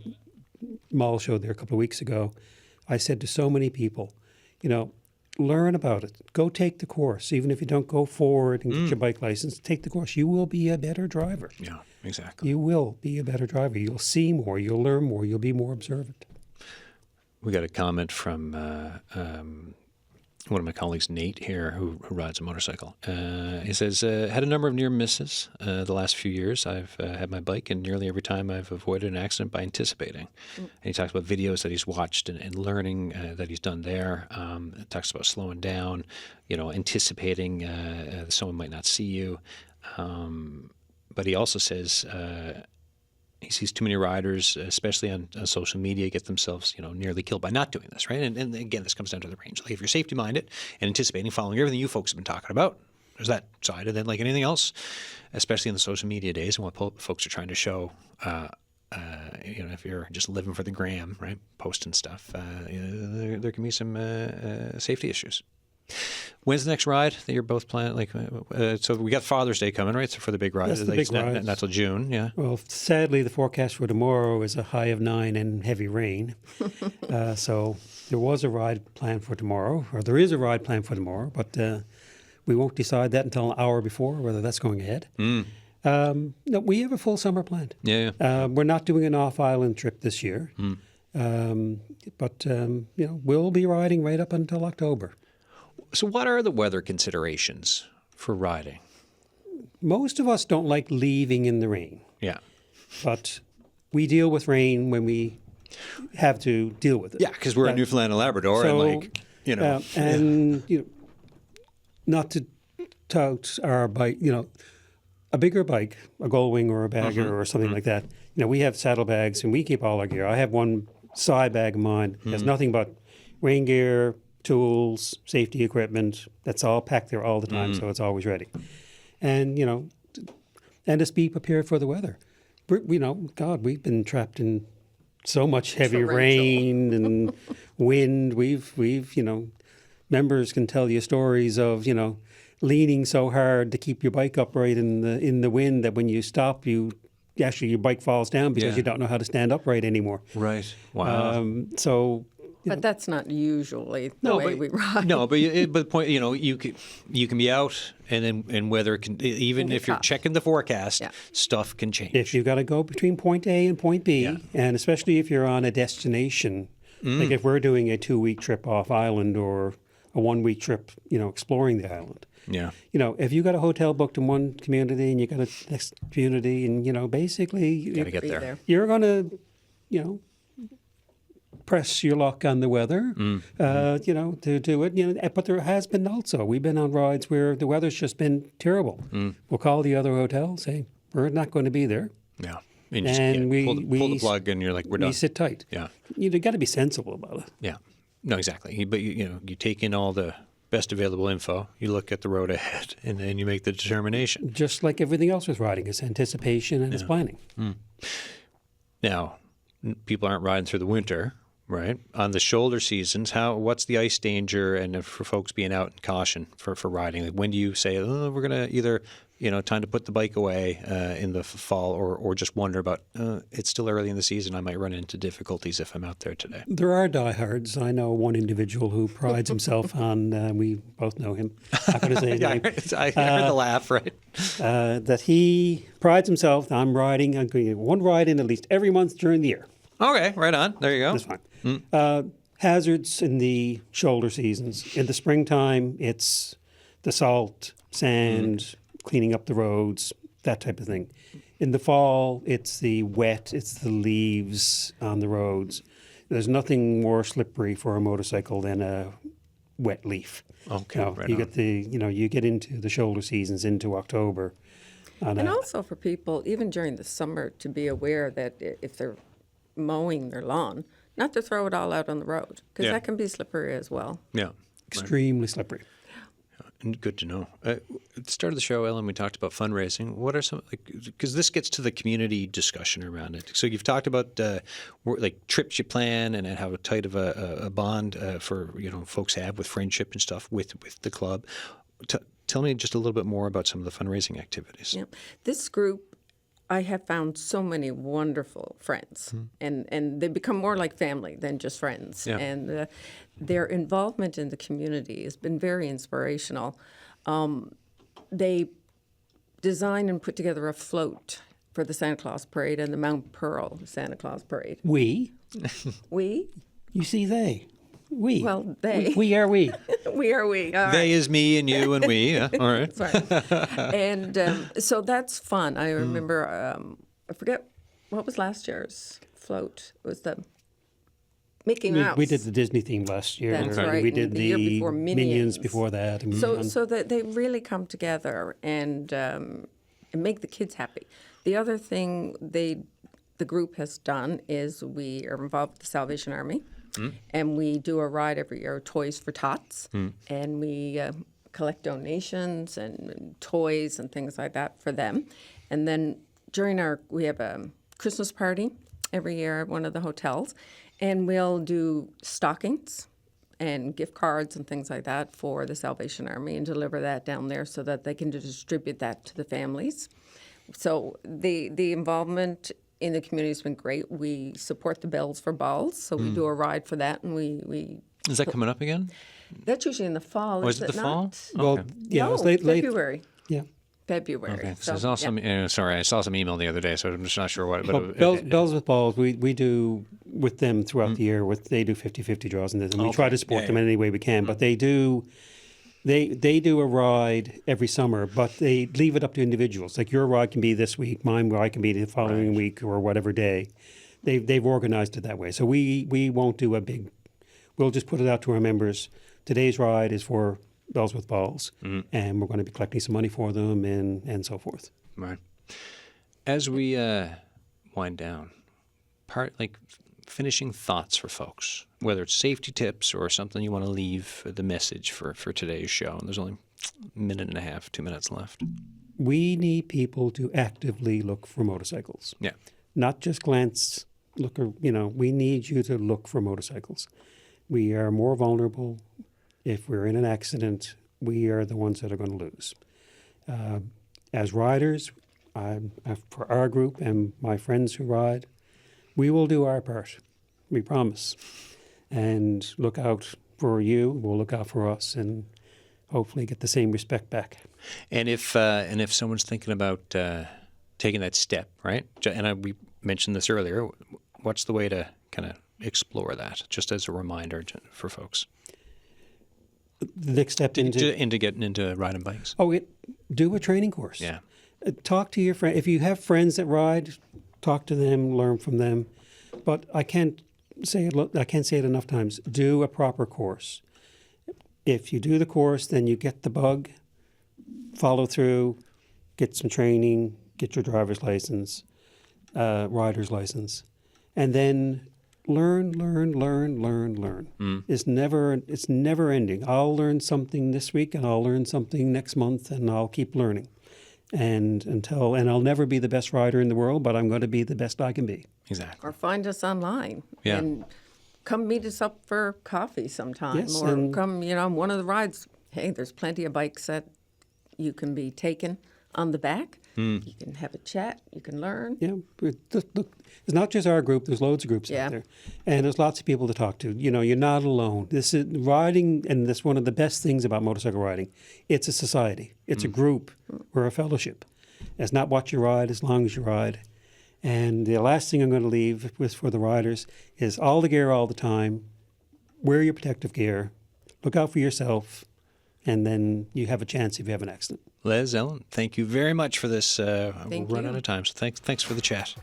mall show there a couple of weeks ago. I said to so many people, learn about it. Go take the course. Even if you don't go forward and get your bike license, take the course. You will be a better driver. Yeah, exactly. You will be a better driver. You'll see more. You'll learn more. You'll be more observant. We got a comment from one of my colleagues, Nate, here, who rides a motorcycle. He says, had a number of near misses the last few years. I've had my bike, and nearly every time I've avoided an accident by anticipating. And he talks about videos that he's watched and learning that he's done there. Talks about slowing down, anticipating someone might not see you. But he also says he sees too many riders, especially on social media, get themselves, nearly killed by not doing this, right? And again, this comes down to the range. Like if you're safety-minded and anticipating, following everything you folks have been talking about, there's that side. And then like anything else, especially in the social media days and what folks are trying to show, if you're just living for the gram, right, posting stuff, there can be some safety issues. When's the next ride that you're both planning? So we got Father's Day coming, right? So for the big ride, That's the big ride. Not till June, yeah. Well, sadly, the forecast for tomorrow is a high of 9 and heavy rain. So there was a ride planned for tomorrow, or there is a ride planned for tomorrow, but we won't decide that until an hour before whether that's going ahead. No, we have a full summer planned. Yeah. We're not doing an off-island trip this year, but we'll be riding right up until October. So what are the weather considerations for riding? Most of us don't like leaving in the rain. Yeah. But we deal with rain when we have to deal with it. Yeah, because we're in Newfoundland and Labrador, not to tout our bike, a bigger bike, a Gullwing or a Bagger or something like that. We have saddlebags and we keep all our gear. I have one side bag of mine. It has nothing but rain gear, tools, safety equipment. That's all packed there all the time, so it's always ready. And, and just be prepared for the weather. We've been trapped in so much heavy rain and wind. We've members can tell you stories of, leaning so hard to keep your bike upright in the wind that when you stop, your bike falls down because you don't know how to stand upright anymore. Right. Wow. But that's not usually the way we ride. No, but the point, you can be out, and weather can, even if you're checking the forecast, stuff can change. If you've got to go between point A and point B, and especially if you're on a destination, like if we're doing a 2-week trip off island or a 1-week trip, exploring the island. Yeah. If you got a hotel booked in one community and you got a next community, and basically you got to get there. You're going to, press your luck on the weather, to do it. But there has been also, we've been on rides where the weather's just been terrible. We'll call the other hotel, say, we're not going to be there. Yeah. And we pull the plug and you're like, we're done. We sit tight. Yeah. You've got to be sensible about it. Yeah. No, exactly. But, you take in all the best available info, you look at the road ahead, and then you make the determination. Just like everything else with riding, it's anticipation and it's planning. Now, people aren't riding through the winter. Right. On the shoulder seasons, what's the ice danger and for folks being out in caution for riding? Like when do you say, we're going to either, time to put the bike away in the fall or just wonder about, it's still early in the season, I might run into difficulties if I'm out there today? There are diehards. I know one individual who prides himself on, we both know him. I'm not going to say his name. I heard the laugh, right? That he prides himself on riding. I'm going to get one ride in at least every month during the year. Okay, right on. There you go. That's fine. Hazards in the shoulder seasons. In the springtime, it's the salt, sand, cleaning up the roads, that type of thing. In the fall, it's the wet, it's the leaves on the roads. There's nothing more slippery for a motorcycle than a wet leaf. Okay, you get you get into the shoulder seasons into October. And also for people, even during the summer, to be aware that if they're mowing their lawn, not to throw it all out on the road, because that can be slippery as well. Yeah. Extremely slippery. Good to know. At the start of the show, Ellen, we talked about fundraising. What are some, because this gets to the community discussion around it. So you've talked about like trips you plan and how tight of a bond for folks have with friendship and stuff with the club. Tell me just a little bit more about some of the fundraising activities. Yeah. This group, I have found so many wonderful friends, and they become more like family than just friends. Yeah. And their involvement in the community has been very inspirational. They design and put together a float for the Santa Claus Parade and the Mount Pearl Santa Claus Parade. We? We? You see, they. We. Well, they. We are we. We are we. All right. They is me and you and we. Yeah. All right. That's right. And so that's fun. I remember, I forget, what was last year's float? It was the Mickey Mouse. We did the Disney theme last year. That's and right. We and did the year the before Minions before that. And, So that they really come together and make the kids happy. The other thing the group has done is we are involved with the Salvation Army, and we do a ride every year, Toys for Tots, and we collect donations and toys and things like that for them. And then we have a Christmas party every year at one of the hotels, and we'll do stockings and gift cards and things like that for the Salvation Army and deliver that down there so that they can distribute that to the families. So the involvement in the community has been great. We support the Bells for Balls, so we do a ride for that, and we Is that coming up again? that's usually in the fall. Oh, is it the fall? not? well, Okay. yeah, no, it was late. February. Yeah. February. Okay. So, So I saw some. Sorry, I saw some email the other day, so I'm just not sure what. But Well, Bells with Balls, we do with them throughout the year. They do 50-50 draws, and we try to support them in any way we can. But they do a ride every summer, but they leave it up to individuals. Like your ride can be this week, mine ride can be the following week or whatever day. They've organized it that way. So we won't do a big. We'll just put it out to our members. Today's ride is for Bells with Balls, and we're going to be collecting some money for them and so forth. Right. As we wind down, finishing thoughts for folks, whether it's safety tips or something you want to leave the message for today's show. And there's only a minute and a half, 2 minutes left. We need people to actively look for motorcycles. Yeah. Not just glance, we need you to look for motorcycles. We are more vulnerable. If we're in an accident, we are the ones that are going to lose. As riders, for our group and my friends who ride, we will do our part. We promise. And look out for you. We'll look out for us and hopefully get the same respect back. And if someone's thinking about taking that step, right? We mentioned this earlier. What's the way to kind of explore that, just as a reminder for folks? The next step into getting into riding bikes. Do a training course. Yeah. Talk to your friend. If you have friends that ride, talk to them, learn from them. But I can't say it enough times. Do a proper course. If you do the course, then you get the bug, follow through, get some training, get your driver's license, rider's license, and then learn. It's never ending. I'll learn something this week, and I'll learn something next month, and I'll keep learning. And I'll never be the best rider in the world, but I'm going to be the best I can be. Exactly. or find us online. Yeah. And come meet us up for coffee sometime. Yes, or and- come, on one of the rides. Hey, there's plenty of bikes that you can be taken on the back. You can have a chat. You can learn. Yeah, look, it's not just our group. There's loads of groups Yeah. out there, and there's lots of people to talk to. You're not alone. This is riding, and that's one of the best things about motorcycle riding. It's a society. It's a group. We're a fellowship. It's not what you ride as long as you ride. And the last thing I'm going to leave with for the riders is all the gear all the time. Wear your protective gear. Look out for yourself, and then you have a chance if you have an accident. Les, Ellen, thank you very much for this. We'll run you. out of time, so thanks for the chat.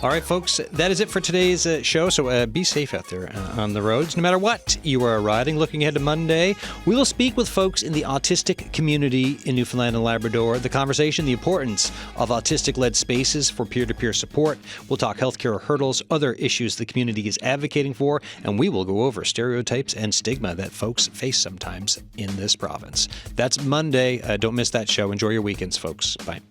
All right, folks, that is it for today's show. So be safe out there on the roads. No matter what you are riding, looking ahead to Monday, we will speak with folks in the autistic community in Newfoundland and Labrador. The conversation, the importance of autistic-led spaces for peer-to-peer support. We'll talk healthcare hurdles, other issues the community is advocating for, and we will go over stereotypes and stigma that folks face sometimes in this province. That's Monday. Don't miss that show. Enjoy your weekends, folks. Bye.